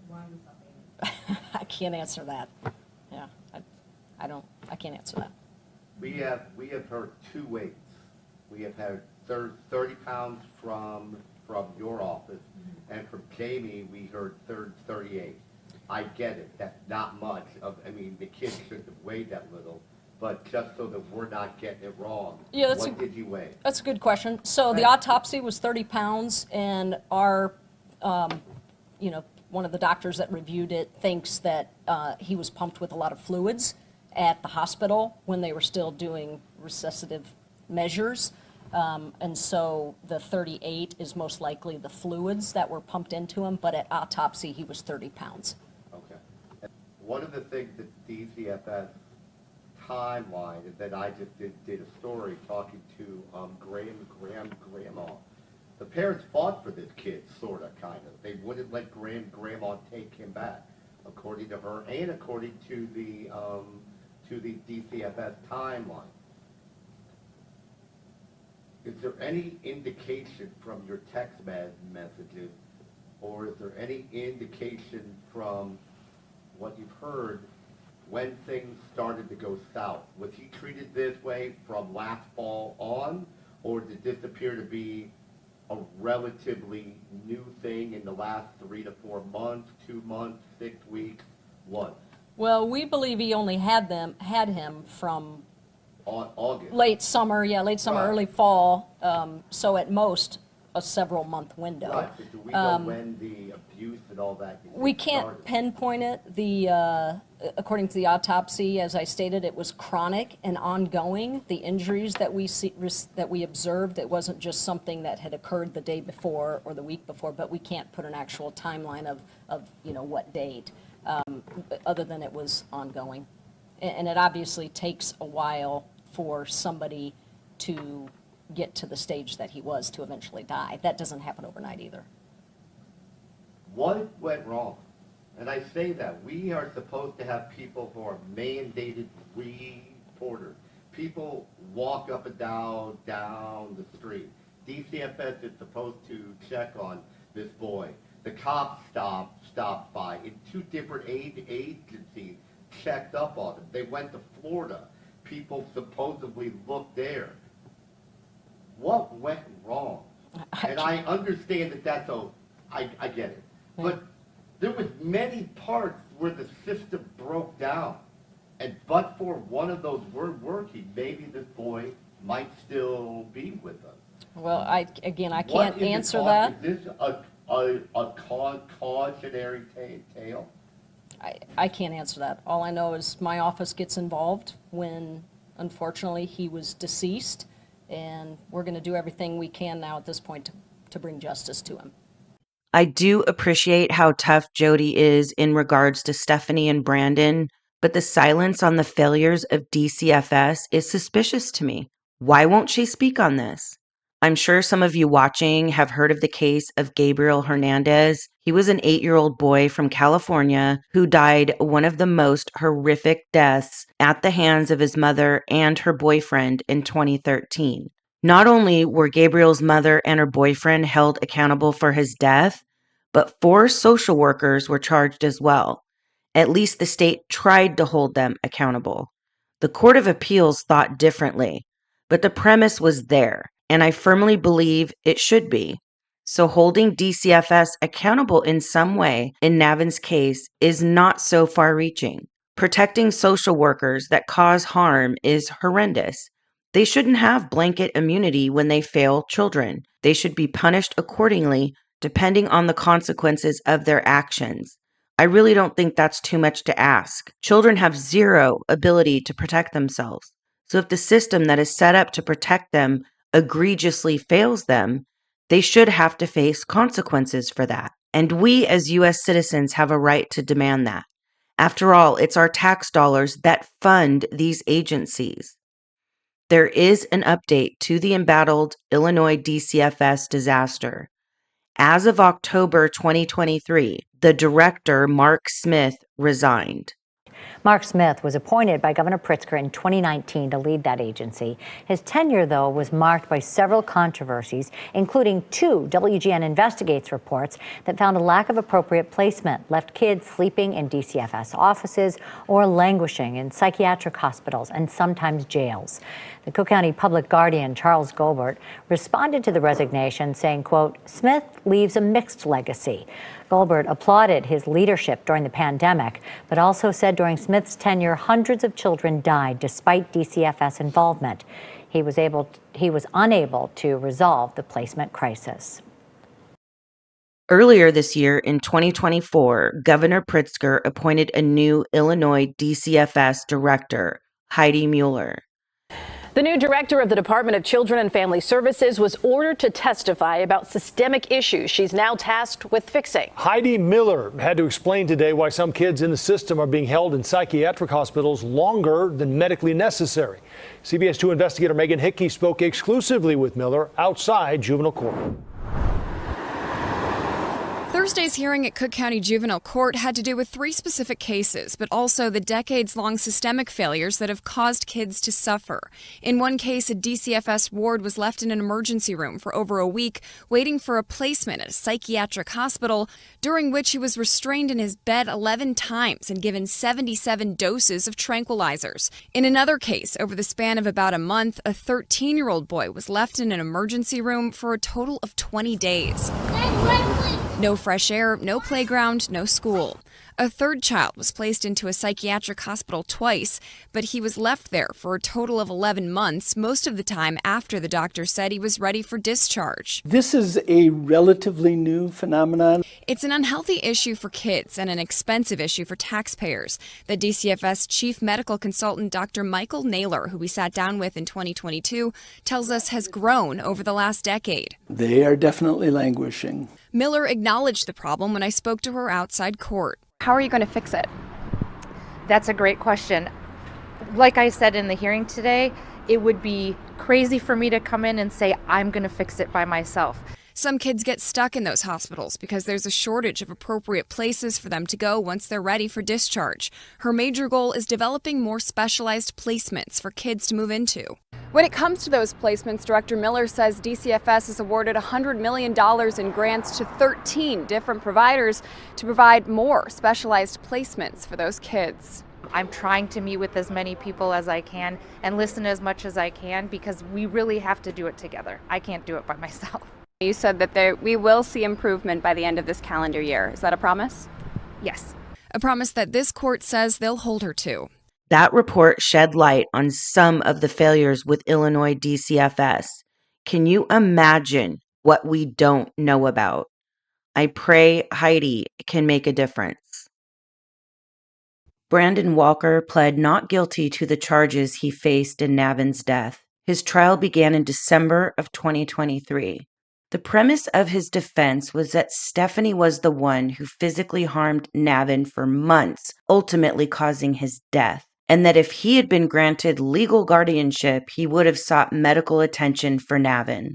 why was something? I can't answer that. Yeah, I can't answer that. We have heard 2 weights. We have had 30 pounds from your office, and from Jamie, we heard 38. I get it. That's not much. The kids shouldn't have weighed that little. But just so that we're not getting it wrong, Yeah, what did you weigh? That's a good question. So the autopsy was 30 pounds, and our, one of the doctors that reviewed it thinks that he was pumped with a lot of fluids at the hospital when they were still doing resuscitative measures. And so the 38 is most likely the fluids that were pumped into him, but at autopsy he was 30 pounds. Okay. One of the things that DCFS timeline is that I just did a story talking to Grandma. The parents fought for this kid, sort of, kind of. They wouldn't let Grandma take him back, according to her and according to the DCFS timeline. Is there any indication from your text messages, or is there any indication from what you've heard when things started to go south? Was he treated this way from last fall on, or did this appear to be a relatively new thing in the last 3 to 4 months, 2 months, 6 weeks? What? Well, we believe he only had him from August. late summer, Right. early fall. So at most a several month window. Right, but do we know when the abuse and all that? We can't pinpoint it. According to the autopsy, as I stated, it was chronic and ongoing. The injuries that we observed, it wasn't just something that had occurred the day before or the week before, but we can't put an actual timeline of what date, other than it was ongoing. And it obviously takes a while for somebody to get to the stage that he was to eventually die. That doesn't happen overnight either. What went wrong? And I say that we are supposed to have people who are mandated reporters. People walk up and down the street. DCFS is supposed to check on this boy. The cops stopped by in 2 different agencies, checked up on him. They went to Florida. People supposedly looked there. What went wrong? And I understand that I get it. But there was many parts where the system broke down. And but for one of those weren't working, maybe this boy might still be with us. Well, I can't answer that. Is this a cautionary tale? I can't answer that. All I know is my office gets involved when, unfortunately, he was deceased, and we're going to do everything we can now at this point to bring justice to him. I do appreciate how tough Jody is in regards to Stephanie and Brandon, but the silence on the failures of DCFS is suspicious to me. Why won't she speak on this? I'm sure some of you watching have heard of the case of Gabriel Hernandez. He was an 8-year-old boy from California who died one of the most horrific deaths at the hands of his mother and her boyfriend in 2013. Not only were Gabriel's mother and her boyfriend held accountable for his death, but 4 social workers were charged as well. At least the state tried to hold them accountable. The Court of Appeals thought differently, but the premise was there, and I firmly believe it should be. So holding DCFS accountable in some way in Navin's case is not so far-reaching. Protecting social workers that cause harm is horrendous. They shouldn't have blanket immunity when they fail children. They should be punished accordingly, depending on the consequences of their actions. I really don't think that's too much to ask. Children have zero ability to protect themselves. So if the system that is set up to protect them egregiously fails them, they should have to face consequences for that. And we as U.S. citizens have a right to demand that. After all, it's our tax dollars that fund these agencies. There is an update to the embattled Illinois DCFS disaster. As of October 2023, the director, Mark Smith, resigned. Mark Smith was appointed by Governor Pritzker in 2019 to lead that agency. His tenure, though, was marked by several controversies, including 2 WGN Investigates reports that found a lack of appropriate placement, left kids sleeping in DCFS offices or languishing in psychiatric hospitals and sometimes jails. The Cook County Public Guardian, Charles Goldberg, responded to the resignation, saying, quote, "Smith leaves a mixed legacy." Goldberg applauded his leadership during the pandemic, but also said during Smith's tenure, hundreds of children died despite DCFS involvement. He was unable to resolve the placement crisis. Earlier this year, in 2024, Governor Pritzker appointed a new Illinois DCFS director, Heidi Mueller. The new director of the Department of Children and Family Services was ordered to testify about systemic issues she's now tasked with fixing. Heidi Miller had to explain today why some kids in the system are being held in psychiatric hospitals longer than medically necessary. CBS 2 investigator Megan Hickey spoke exclusively with Miller outside juvenile court. Thursday's hearing at Cook County Juvenile Court had to do with 3 specific cases, but also the decades-long systemic failures that have caused kids to suffer. In one case, a DCFS ward was left in an emergency room for over a week, waiting for a placement at a psychiatric hospital, during which he was restrained in his bed 11 times and given 77 doses of tranquilizers. In another case, over the span of about a month, a 13-year-old boy was left in an emergency room for a total of 20 days. No fresh air, no playground, no school. A third child was placed into a psychiatric hospital twice, but he was left there for a total of 11 months, most of the time after the doctor said he was ready for discharge. This is a relatively new phenomenon. It's an unhealthy issue for kids and an expensive issue for taxpayers. The DCFS chief medical consultant, Dr. Michael Naylor, who we sat down with in 2022, tells us has grown over the last decade. They are definitely languishing. Miller acknowledged the problem when I spoke to her outside court. How are you going to fix it? That's a great question. Like I said in the hearing today, it would be crazy for me to come in and say, I'm going to fix it by myself. Some kids get stuck in those hospitals because there's a shortage of appropriate places for them to go once they're ready for discharge. Her major goal is developing more specialized placements for kids to move into. When it comes to those placements, Director Miller says DCFS has awarded $100 million in grants to 13 different providers to provide more specialized placements for those kids. I'm trying to meet with as many people as I can and listen as much as I can because we really have to do it together. I can't do it by myself. You said that we will see improvement by the end of this calendar year. Is that a promise? Yes. A promise that this court says they'll hold her to. That report shed light on some of the failures with Illinois DCFS. Can you imagine what we don't know about? I pray Heidi can make a difference. Brandon Walker pled not guilty to the charges he faced in Navin's death. His trial began in December of 2023. The premise of his defense was that Stephanie was the one who physically harmed Navin for months, ultimately causing his death, and that if he had been granted legal guardianship, he would have sought medical attention for Navin.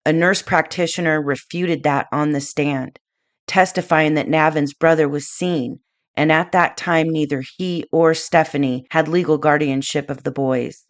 A nurse practitioner refuted that on the stand, testifying that Navin's brother was seen, and at that time neither he or Stephanie had legal guardianship of the boys.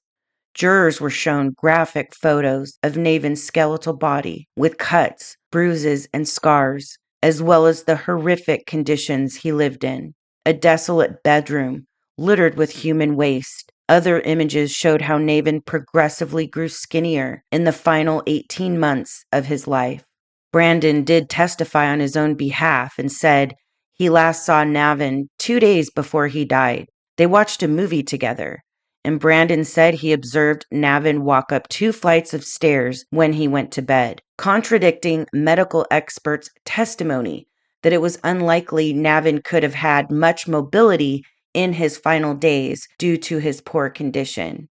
Jurors were shown graphic photos of Navin's skeletal body with cuts, bruises, and scars, as well as the horrific conditions he lived in. A desolate bedroom littered with human waste. Other images showed how Navin progressively grew skinnier in the final 18 months of his life. Brandon did testify on his own behalf and said he last saw Navin 2 days before he died. They watched a movie together, and Brandon said he observed Navin walk up 2 flights of stairs when he went to bed, contradicting medical experts' testimony that it was unlikely Navin could have had much mobility in his final days due to his poor condition.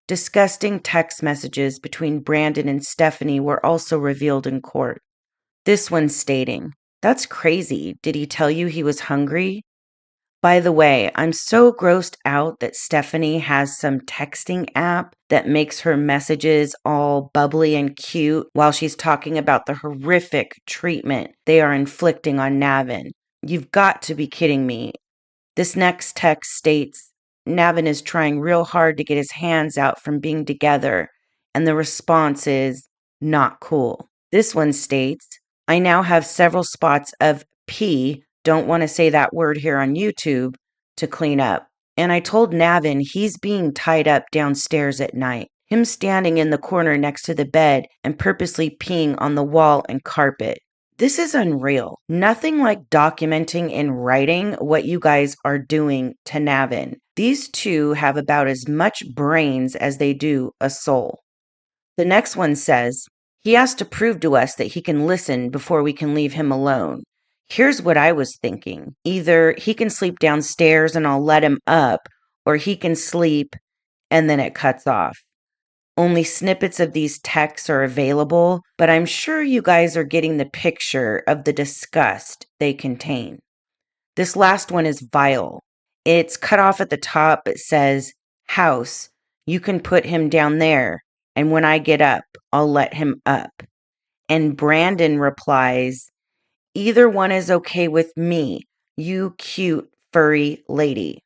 Disgusting text messages between Brandon and Stephanie were also revealed in court. This one stating, "That's crazy. Did he tell you he was hungry? By the way, I'm so grossed out that Stephanie has some texting app that makes her messages all bubbly and cute while she's talking about the horrific treatment they are inflicting on Navin. You've got to be kidding me." This next text states, Navin is trying real hard to get his hands out from being together, and the response is, not cool. This one states, I now have several spots of pee, don't want to say that word here on YouTube, to clean up. And I told Navin he's being tied up downstairs at night. Him standing in the corner next to the bed and purposely peeing on the wall and carpet. This is unreal. Nothing like documenting in writing what you guys are doing to Navin. These two have about as much brains as they do a soul. The next one says, he has to prove to us that he can listen before we can leave him alone. Here's what I was thinking. Either he can sleep downstairs and I'll let him up, or he can sleep and then it cuts off. Only snippets of these texts are available, but I'm sure you guys are getting the picture of the disgust they contain. This last one is vile. It's cut off at the top. It says, house, you can put him down there, and when I get up, I'll let him up. And Brandon replies, Either one is okay with me, you cute, furry lady.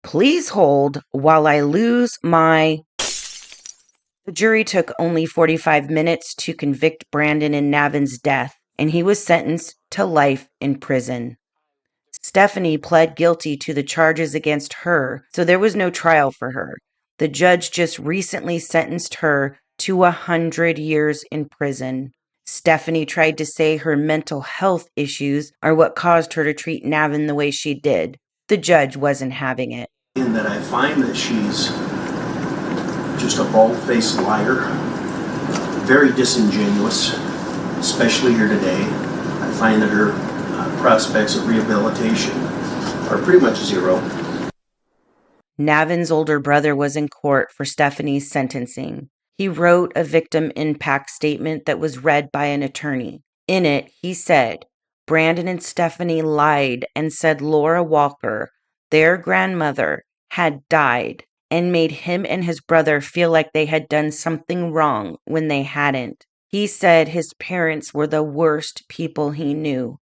Please hold while I lose my... The jury took only 45 minutes to convict Brandon in Navin's death, and he was sentenced to life in prison. Stephanie pled guilty to the charges against her, so there was no trial for her. The judge just recently sentenced her to 100 years in prison. Stephanie tried to say her mental health issues are what caused her to treat Navin the way she did. The judge wasn't having it. In that I find that she's just a bald-faced liar, very disingenuous, especially here today. I find that her prospects of rehabilitation are pretty much zero. Navin's older brother was in court for Stephanie's sentencing. He wrote a victim impact statement that was read by an attorney. In it, he said, Brandon and Stephanie lied and said Laura Walker, their grandmother, had died and made him and his brother feel like they had done something wrong when they hadn't. He said his parents were the worst people he knew,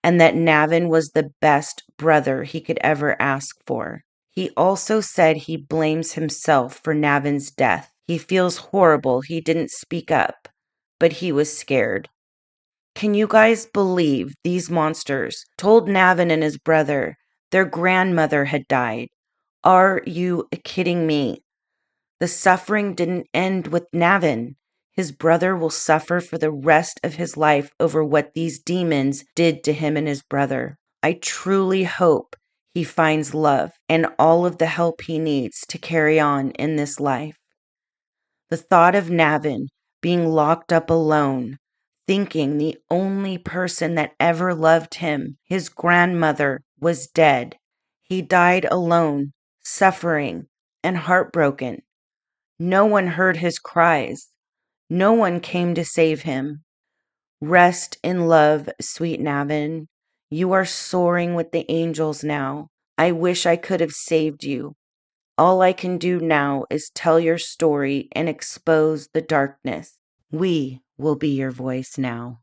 and that Navin was the best brother he could ever ask for. He also said he blames himself for Navin's death. He feels horrible he didn't speak up, but he was scared. Can you guys believe these monsters told Navin and his brother their grandmother had died? Are you kidding me? The suffering didn't end with Navin. His brother will suffer for the rest of his life over what these demons did to him and his brother. I truly hope he finds love and all of the help he needs to carry on in this life. The thought of Navin being locked up alone, thinking the only person that ever loved him, his grandmother, was dead. He died alone, suffering, and heartbroken. No one heard his cries. No one came to save him. Rest in love, sweet Navin. You are soaring with the angels now. I wish I could have saved you. All I can do now is tell your story and expose the darkness. We will be your voice now.